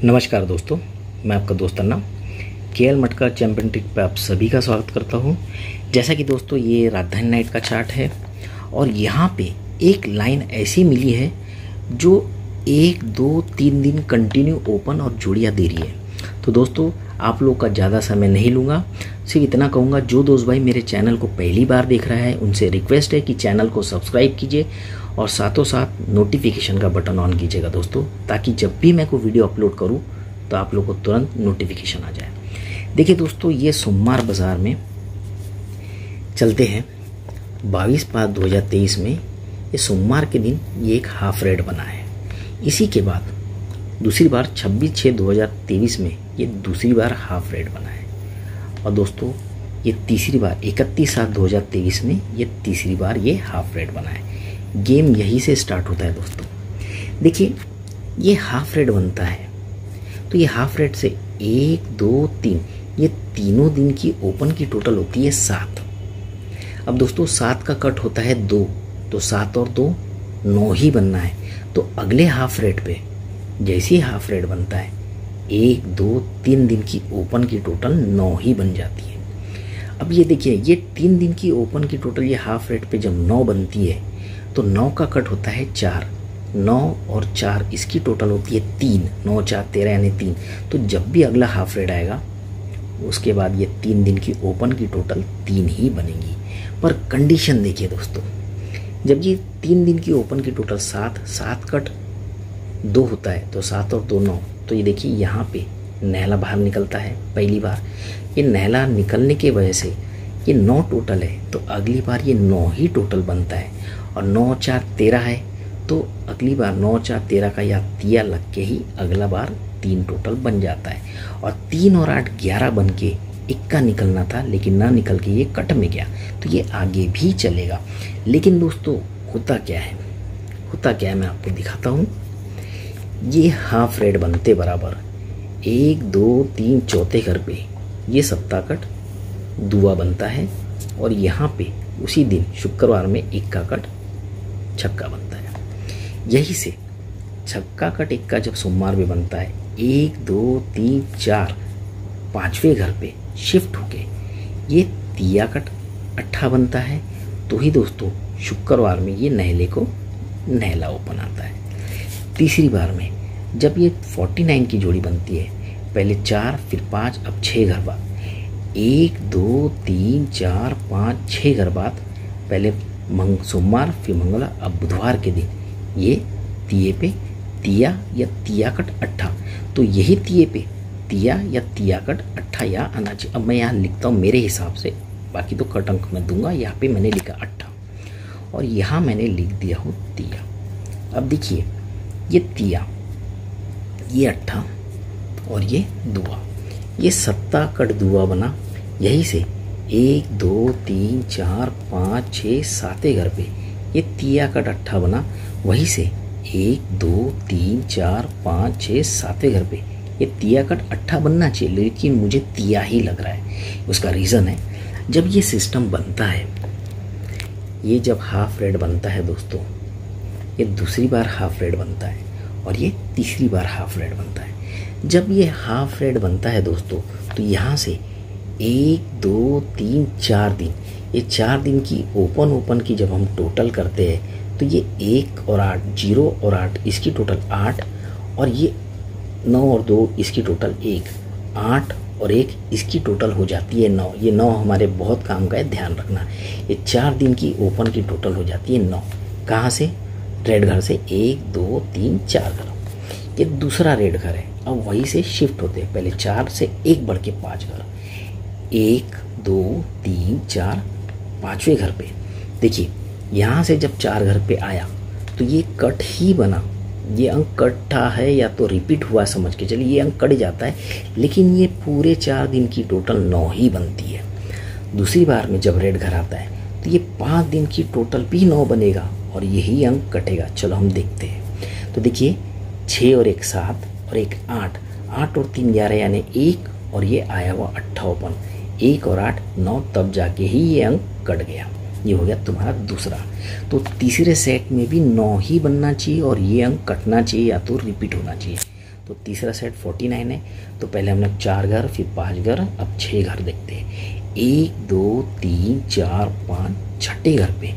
नमस्कार दोस्तों, मैं आपका दोस्त अन्ना केएल मटका चैंपियन ट्रिक पे आप सभी का स्वागत करता हूं। जैसा कि दोस्तों ये राजधानी नाइट का चार्ट है और यहाँ पे एक लाइन ऐसी मिली है जो 1, 2, 3 दिन कंटिन्यू ओपन और जोड़ियाँ दे रही है। तो दोस्तों आप लोग का ज़्यादा समय नहीं लूँगा, सिर्फ इतना कहूँगा जो दोस्त भाई मेरे चैनल को पहली बार देख रहा है उनसे रिक्वेस्ट है कि चैनल को सब्सक्राइब कीजिए और साथों साथ नोटिफिकेशन का बटन ऑन कीजिएगा दोस्तों, ताकि जब भी मैं कोई वीडियो अपलोड करूं तो आप लोगों को तुरंत नोटिफिकेशन आ जाए। देखिए दोस्तों, ये सोमवार बाज़ार में चलते हैं 22/5/2023 में। ये सोमवार के दिन ये एक हाफ रेड बना है। इसी के बाद दूसरी बार 26/6/2023 में ये दूसरी बार हाफ रेड बना है और दोस्तों ये तीसरी बार 31/7/2023 में ये तीसरी बार ये हाफ रेड बना है। गेम यहीं से स्टार्ट होता है दोस्तों। देखिए ये हाफ रेड बनता है तो ये हाफ रेड से 1, 2, 3 ये तीनों दिन की ओपन की टोटल होती है 7। अब दोस्तों 7 का कट होता है 2, तो 7 और 2 9 ही बनना है। तो अगले हाफ रेड पे जैसे ही हाफ रेड बनता है 1, 2, 3 दिन की ओपन की टोटल 9 ही बन जाती है। अब ये देखिए ये 3 दिन की ओपन की टोटल ये हाफ रेड पे जब 9 बनती है तो 9 का कट होता है 4, 9 और 4 इसकी टोटल होती है 3, 9, 4, 13 यानी 3। तो जब भी अगला हाफ रेड आएगा उसके बाद ये 3 दिन की ओपन की टोटल 3 ही बनेगी। पर कंडीशन देखिए दोस्तों, जब ये 3 दिन की ओपन की टोटल 7 कट 2 होता है तो 7 और 2 9। तो ये देखिए यहाँ पे नहला बाहर निकलता है पहली बार। ये नहला निकलने की वजह से ये 9 टोटल है, तो अगली बार ये 9 ही टोटल बनता है। और 9, 4, 13 है तो अगली बार 9, 4, 13 का या तिया लग के ही अगला बार 3 टोटल बन जाता है। और 3 और 8 11 बन के इक्का निकलना था लेकिन ना निकल के ये कट में गया, तो ये आगे भी चलेगा। लेकिन दोस्तों होता क्या है मैं आपको दिखाता हूँ। ये हाफ रेड बनते बराबर 1, 2, 3 चौथे घर पे ये सप्ताह कट दुआ बनता है और यहाँ पे उसी दिन शुक्रवार में इक्का कट छक्का बनता है। यही से छक्का कट इक्का जब सोमवार में बनता है 1, 2, 3, 4 5वें घर पे शिफ्ट होके ये तिया कट अट्ठा बनता है। तो ही दोस्तों शुक्रवार में ये नहले को नहला ओपन आता है। तीसरी बार में जब ये 49 की जोड़ी बनती है, पहले 4 फिर 5 अब 6 घर बाद 1, 2, 3, 4, 5 6 घर बाद पहले सोमवार फिर मंगलवार अब बुधवार के दिन ये तिये पे तिया या तिया कट अट्ठा। तो यही तिये पे तिया या तिया कट अट्ठा या आना चाहिए। अब मैं यहाँ लिखता हूँ मेरे हिसाब से, बाकी तो कट अंक मैं दूंगा। यहाँ पे मैंने लिखा अट्ठा और यहाँ मैंने लिख दिया हूँ तिया। अब देखिए ये तिया, ये अट्ठा और ये दुआ, ये सप्ताह कट दुआ बना। यही से 1, 2, 3, 4, 5, 6 7वें घर पे ये तिया कट अट्ठा बना। वहीं से 1, 2, 3, 4, 5, 6 7वें घर पे ये तिया कट अट्ठा बनना चाहिए, लेकिन मुझे तिया ही लग रहा है। उसका रीज़न है, जब ये सिस्टम बनता है, ये जब हाफ रेड बनता है दोस्तों, ये दूसरी बार हाफ रेड बनता है और ये तीसरी बार हाफ रेड बनता है। जब ये हाफ रेड बनता है दोस्तों तो यहाँ से 1, 2, 3, 4 दिन, ये 4 दिन की ओपन की जब हम टोटल करते हैं तो ये 1 और 8 0 और 8 इसकी टोटल 8 और ये 9 और 2 इसकी टोटल 1, 8 और 1 इसकी टोटल हो जाती है 9। ये 9 हमारे बहुत काम का है, ध्यान रखना। ये 4 दिन की ओपन की टोटल हो जाती है 9। कहाँ से? रेड घर से 1, 2, 3, 4 घर। ये दूसरा रेड घर है। अब वहीं से शिफ्ट होते हैं, पहले 4 से 1 बढ़ के 5 घर, 1, 2, 3, 4 5वें घर पे देखिए यहाँ से जब 4 घर पे आया तो ये कट ही बना। ये अंक कट्ठा है या तो रिपीट हुआ समझ के चलिए, ये अंक कट जाता है, लेकिन ये पूरे 4 दिन की टोटल 9 ही बनती है। दूसरी बार में जब रेड घर आता है तो ये 5 दिन की टोटल भी 9 बनेगा और यही अंक कटेगा। चलो हम देखते हैं। तो देखिए 6 और 1 7 और 1 8, 8 और 3 11 यानी 1 और ये आया हुआ अट्ठा ओपन, 1 और 8 9, तब जाके ही ये अंक कट गया। ये हो गया तुम्हारा दूसरा। तो तीसरे सेट में भी 9 ही बनना चाहिए और ये अंक कटना चाहिए या तो रिपीट होना चाहिए। तो तीसरा सेट 49 है। तो पहले हमने 4 घर, फिर 5 घर, अब 6 घर देखते हैं। 1 2 3 4 5, छठे घर पे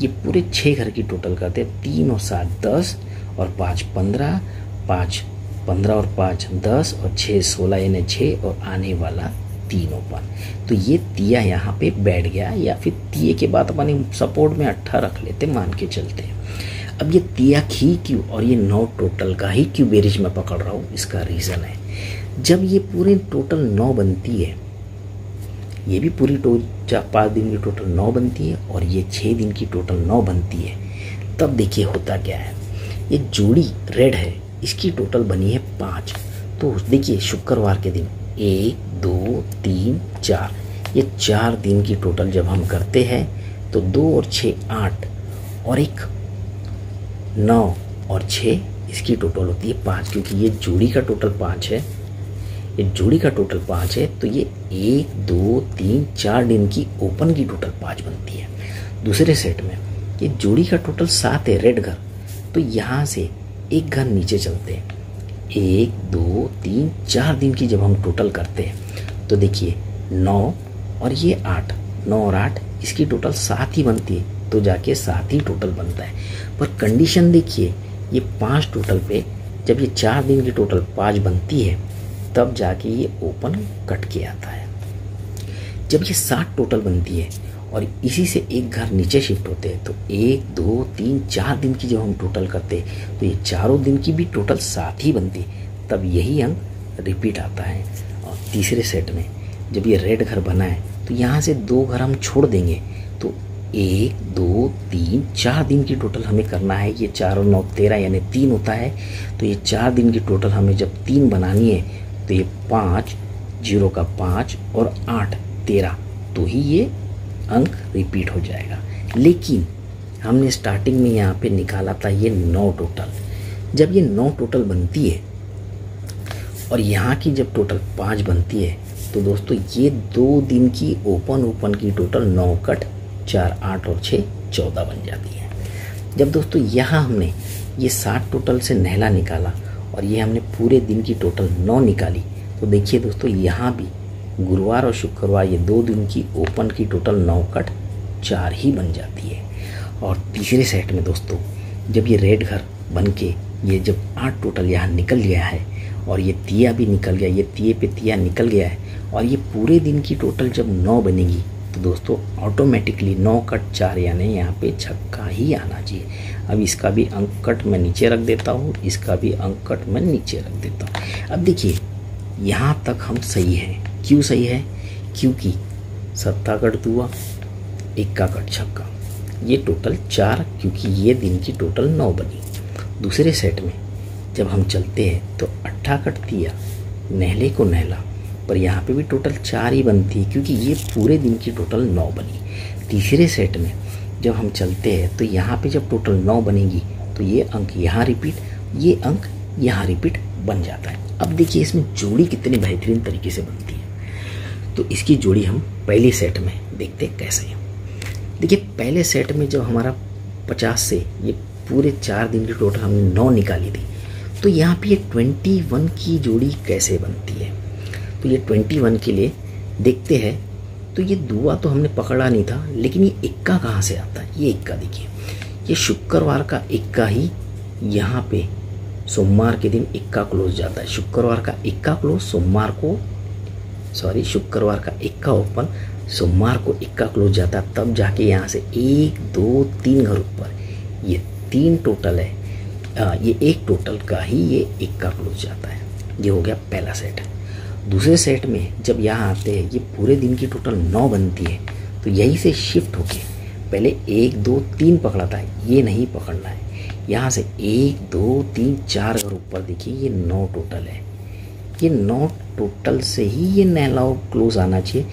ये पूरे 6 घर की टोटल करते हैं। 3 और 7 10 और 5 15, 5 15 और 5 10 और 6 16 यानी 6 और आने वाला 3 ओपन। तो ये तिया यहाँ पे बैठ गया, या फिर तिये के बाद अपन सपोर्ट में 8 रख लेते, मान के चलते हैं। अब ये तिया ही क्यों और ये 9 टोटल का ही क्यों बेरिज में पकड़ रहा हूँ, इसका रीज़न है जब ये पूरे टोटल 9 बनती है, ये भी पूरी 5 दिन की टोटल 9 बनती है और ये 6 दिन की टोटल 9 बनती है, तब देखिए होता क्या है। ये जोड़ी रेड है, इसकी टोटल बनी है 5। तो देखिए शुक्रवार के दिन 1 2 3 4, ये 4 दिन की टोटल जब हम करते हैं तो 2 और 6 8 और 1 9 और 6, इसकी टोटल होती है 5, क्योंकि ये जोड़ी का टोटल 5 है, ये जोड़ी का टोटल 5 है। तो ये 1 2 3 4 दिन की ओपन की टोटल 5 बनती है। दूसरे सेट में ये जोड़ी का टोटल 7 है, रेड घर। तो यहाँ से एक घर नीचे चलते हैं। 1 2 3 4 दिन की जब हम टोटल करते हैं तो देखिए 9 और ये 8, 9 और 8, इसकी टोटल 7 ही बनती है, तो जाके 7 ही टोटल बनता है। पर कंडीशन देखिए, ये 5 टोटल पे जब ये 4 दिन की टोटल 5 बनती है तब जाके ये ओपन कट के आता है। जब ये 7 टोटल बनती है और इसी से एक घर नीचे शिफ्ट होते हैं तो 1 2 3 4 दिन की जब हम टोटल करते हैं तो ये चारों दिन की भी टोटल 7 ही बनती है, तब यही अंक रिपीट आता है। और तीसरे सेट में जब ये रेड घर बना है तो यहाँ से 2 घर हम छोड़ देंगे, तो 1 2 3 4 दिन की टोटल हमें करना है। ये 4 और 9 13 यानी 3 होता है, तो ये 4 दिन की टोटल हमें जब 3 बनानी है तो ये 5 0 का 5 और 8 13, तो ही ये अंक रिपीट हो जाएगा। लेकिन हमने स्टार्टिंग में यहाँ पे निकाला था ये 9 टोटल। जब ये 9 टोटल बनती है और यहाँ की जब टोटल 5 बनती है तो दोस्तों ये 2 दिन की ओपन की टोटल 9 कट 4 8 और 6 14 बन जाती है। जब दोस्तों यहाँ हमने ये 7 टोटल से नहला निकाला और ये हमने पूरे दिन की टोटल 9 निकाली, तो देखिए दोस्तों यहाँ भी गुरुवार और शुक्रवार ये 2 दिन की ओपन की टोटल 9 कट 4 ही बन जाती है। और तीसरे सेट में दोस्तों जब ये रेड घर बन के ये जब 8 टोटल यहाँ निकल गया है और ये तिया भी निकल गया, ये तिये पे तिया निकल गया है और ये पूरे दिन की टोटल जब 9 बनेगी तो दोस्तों ऑटोमेटिकली 9 कट 4 यानी यहाँ पे छक्का ही आना चाहिए। अब इसका भी अंक कट मैं नीचे रख देता हूँ, इसका भी अंक कट मैं नीचे रख देता हूँ। अब देखिए यहाँ तक हम सही हैं। क्यों सही है? क्योंकि 7 कट दुआ, 1 कट छक्का, ये टोटल 4, क्योंकि ये दिन की टोटल 9 बनी। दूसरे सेट में जब हम चलते हैं तो 8 कट तिया, नहले को नहला, पर यहाँ पे भी टोटल 4 ही बनती है क्योंकि ये पूरे दिन की टोटल 9 बनी। तीसरे सेट में जब हम चलते हैं तो यहाँ पे जब टोटल 9 बनेगी तो ये अंक यहाँ रिपीट, ये अंक यहाँ रिपीट बन जाता है। अब देखिए इसमें जोड़ी कितने बेहतरीन तरीके से बनती है, तो इसकी जोड़ी हम पहले सेट में देखते हैं कैसे है। देखिए पहले सेट में जब हमारा 50 से ये पूरे 4 दिन की टोटल हमने 9 निकाली थी, तो यहाँ पे ये 21 की जोड़ी कैसे बनती है। तो ये 21 के लिए देखते हैं, तो ये दुआ तो हमने पकड़ा नहीं था, लेकिन ये इक्का कहाँ से आता है। ये इक्का देखिए, ये शुक्रवार का इक्का ही यहाँ पे सोमवार के दिन इक्का क्लोज जाता है। शुक्रवार का इक्का क्लोज, शुक्रवार का इक्का ओपन, सोमवार को इक्का क्लोज जाता है, तब जाके यहाँ से 1 2 3 घर ऊपर ये 3 टोटल है, ये 1 टोटल का ही ये इक्का क्लोज जाता है। ये हो गया पहला सेट। दूसरे सेट में जब यहाँ आते हैं ये पूरे दिन की टोटल 9 बनती है, तो यहीं से शिफ्ट होके पहले 1 2 3 पकड़ा था, ये नहीं पकड़ना है। यहाँ से 1 2 3 4 घर ऊपर देखिए ये 9 टोटल है, ये 9 टोटल से ही ये नहला क्लोज आना चाहिए,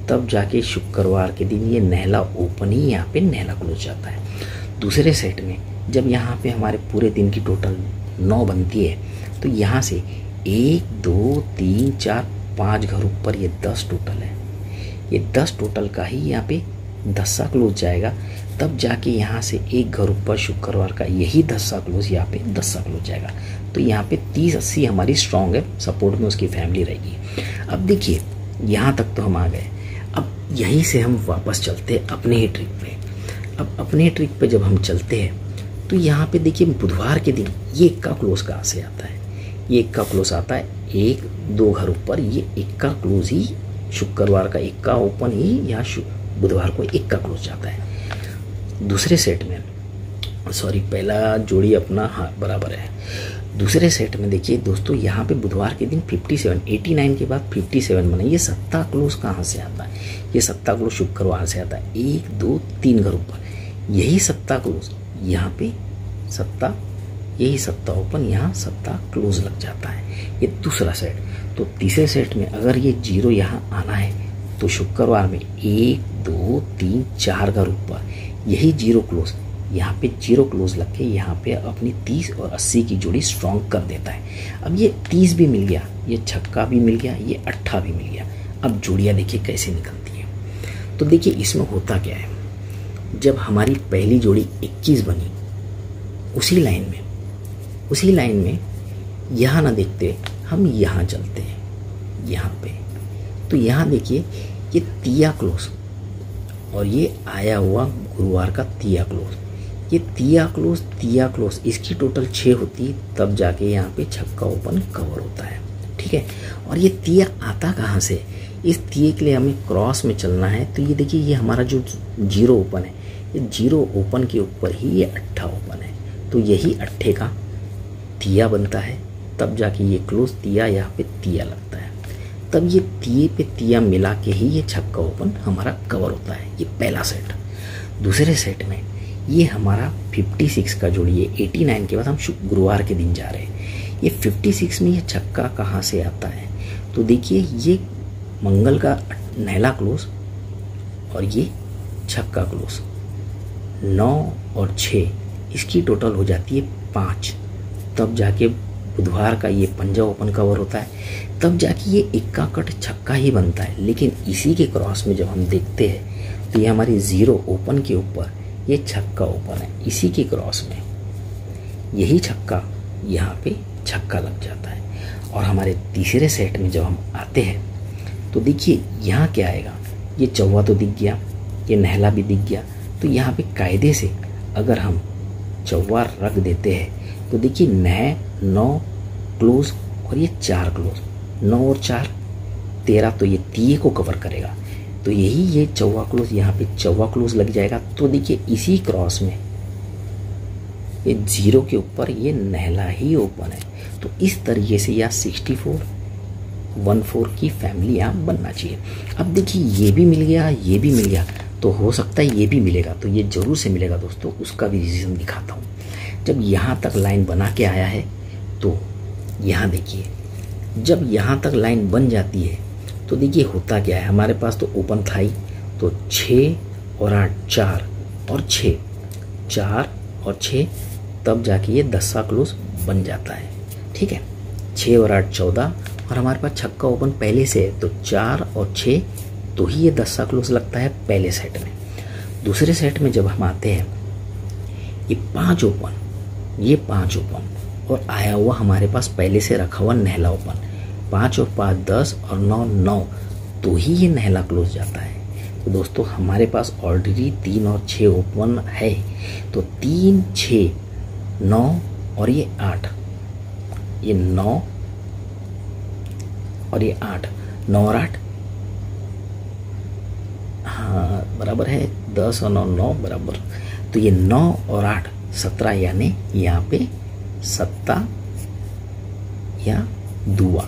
तब जाके शुक्रवार के दिन ये नहला ओपन ही यहाँ पे नहला क्लोज जाता है। दूसरे सेट में जब यहाँ पे हमारे पूरे दिन की टोटल 9 बनती है, तो यहाँ से 1 2 3 4 5 घर ऊपर ये 10 टोटल है, ये 10 टोटल का ही यहाँ पे 10 क्लोज जाएगा, तब जाके यहाँ से एक घर ऊपर शुक्रवार का यही 10 सा क्लोज यहाँ पे 10 सा क्लोज जाएगा। तो यहाँ पे 30-80 हमारी स्ट्रांग है, सपोर्ट में उसकी फैमिली रहेगी। अब देखिए यहाँ तक तो हम आ गए। अब यहीं से हम वापस चलते हैं अपने ही ट्रिक पे। अब अपने ट्रिक पे जब हम चलते हैं तो यहाँ पे देखिए बुधवार के दिन ये इक्का क्लोज कहाँ से आता है? ये इक्का क्लोज आता है 1-2 घर ऊपर, ये इक्का क्लोज ही शुक्रवार का इक्का ओपन ही यहाँ बुधवार को इक्का क्लोज जाता है। दूसरे सेट में पहला जोड़ी अपना हाँ बराबर है। दूसरे सेट में देखिए दोस्तों यहाँ पे बुधवार के दिन 89 के बाद 57 बना। ये सत्ता क्लोज कहाँ से आता है? ये सत्ता क्लोज शुक्रवार से आता है 1-2-3 घर ऊपर, यही सत्ता क्लोज यहाँ पे सत्ता, यही सत्ता ओपन, यहाँ सत्ता क्लोज लग जाता है। ये दूसरा सेट। तो तीसरे सेट में अगर ये 0 यहाँ आना है तो शुक्रवार में 1-2-3-4 घर ऊपर, यही 0 क्लोज, यहाँ पे 0 क्लोज लग के यहाँ पे अपनी 30 और 80 की जोड़ी स्ट्रॉन्ग कर देता है। अब ये 30 भी मिल गया, ये छक्का भी मिल गया, ये 8 भी मिल गया। अब जोड़ियाँ देखिए कैसे निकलती है। तो देखिए इसमें होता क्या है, जब हमारी पहली जोड़ी 21 बनी उसी लाइन में यहाँ ना देखते हम यहाँ चलते हैं यहाँ पे। तो यहाँ देखिए ये तिया क्लोज और ये आया हुआ गुरुवार का तिया क्लोज, ये तिया क्लोज इसकी टोटल 6 होती, तब जाके यहाँ पे छक्का ओपन कवर होता है। ठीक है, और ये तिया आता कहाँ से? इस तिये के लिए हमें क्रॉस में चलना है। तो ये देखिए ये हमारा जो 0 ओपन है, ये 0 ओपन के ऊपर ही ये 8 ओपन है, तो यही 8 का तिया बनता है, तब जाके ये क्लोज तिया यहाँ पे तिया लगता है। तब ये तिये पे तिया मिला के ही ये छक्का ओपन हमारा कवर होता है। ये पहला सेट। दूसरे सेट में ये हमारा 56 का जोड़ी है। 89 के बाद हम गुरुवार के दिन जा रहे हैं। ये 56 में ये छक्का कहाँ से आता है? तो देखिए ये मंगल का नहला क्लोज और ये छक्का क्लोज, 9 और 6 इसकी टोटल हो जाती है 5, तब जाके बुधवार का ये पंजा ओपन कवर होता है, तब जाके ये इक्का कट छक्का ही बनता है। लेकिन इसी के क्रॉस में जब हम देखते हैं तो ये हमारी 0 ओपन के ऊपर ये छक्का ओपन है, इसी के क्रॉस में यही छक्का यहाँ पे छक्का लग जाता है। और हमारे तीसरे सेट में जब हम आते हैं तो देखिए यहाँ क्या आएगा, ये चौवा तो दिख गया, ये नहला भी दिख गया। तो यहाँ पे कायदे से अगर हम चौवा रख देते हैं तो देखिए 9 क्लोज और ये 4 क्लोज, 9 और 4 13, तो ये तिये को कवर करेगा। तो यही ये चौवा क्लोज यहाँ पे चौवा क्लोज लग जाएगा। तो देखिए इसी क्रॉस में ये 0 के ऊपर ये नहला ही ओपन है। तो इस तरीके से यह 64-14 की फैमिली यहाँ बनना चाहिए। अब देखिए ये भी मिल गया, ये भी मिल गया, तो हो सकता है ये भी मिलेगा, तो ये जरूर से मिलेगा दोस्तों। उसका भी रीज़न दिखाता हूँ। जब यहाँ तक लाइन बना के आया है तो यहाँ देखिए, जब यहाँ तक लाइन बन जाती है तो देखिए होता क्या है, हमारे पास तो ओपन था ही, तो 6 और 8 4 और 6 4 और 6, तब जाके ये 10 सा क्लोज बन जाता है। ठीक है, 6 और 8 14, और हमारे पास छक्का ओपन पहले से है, तो 4 और 6 तो ही ये 10 सा क्लोज लगता है पहले सेट में। दूसरे सेट में जब हम आते हैं, ये 5 ओपन, ये 5 ओपन और आया हुआ हमारे पास पहले से रखा हुआ नहला ओपन, 5 और 5 10 और 9 9, तो ही ये नहला क्लोज जाता है। तो दोस्तों हमारे पास ऑलरेडी 3 और 6 ओपन है, तो 3 6 9 और ये 8, ये 9 और ये 8, 9 और 8 हाँ बराबर है, 10 और 9 9 बराबर, तो ये 9 और 8 17, यानी यहाँ पे सत्ता या दुआ।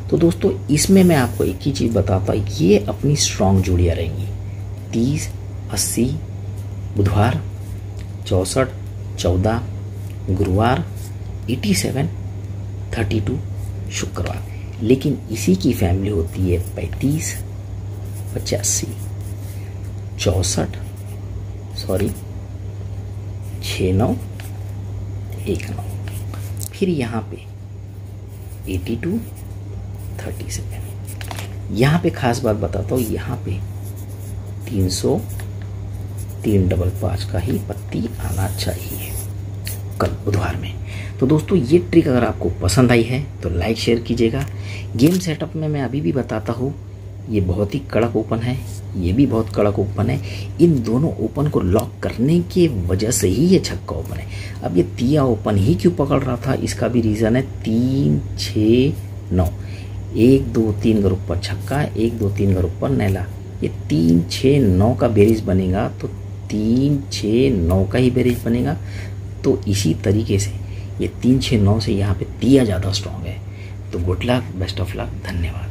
तो दोस्तों इसमें मैं आपको एक ही चीज़ बताता हूँ, ये अपनी स्ट्रॉन्ग जोड़ियाँ रहेंगी। 30 80 बुधवार, 64 14 गुरुवार, 87 32 शुक्रवार। लेकिन इसी की फैमिली होती है 35 85 64 69 19, फिर यहाँ पे 82 37। यहाँ पे खास बात बताता हूँ, यहाँ पे 3 डबल 5 का ही पत्ती आना चाहिए कल बुधवार में। तो दोस्तों ये ट्रिक अगर आपको पसंद आई है तो लाइक शेयर कीजिएगा। गेम सेटअप में मैं अभी भी बताता हूँ, ये बहुत ही कड़क ओपन है, ये भी बहुत कड़क ओपन है। इन दोनों ओपन को लॉक करने की वजह से ही ये छक्का ओपन है। अब ये तिया ओपन ही क्यों पकड़ रहा था, इसका भी रीज़न है 3 6 9, 1 2 3 घर ऊपर छक्का, 1 2 3 घर ऊपर नैला। ये 3 6 9 का बेरीज बनेगा तो 3 6 9 का ही बेरीज बनेगा। तो इसी तरीके से ये 3 6 9 से यहाँ पे तिया ज़्यादा स्ट्रॉन्ग है। तो good luck, best of luck, धन्यवाद।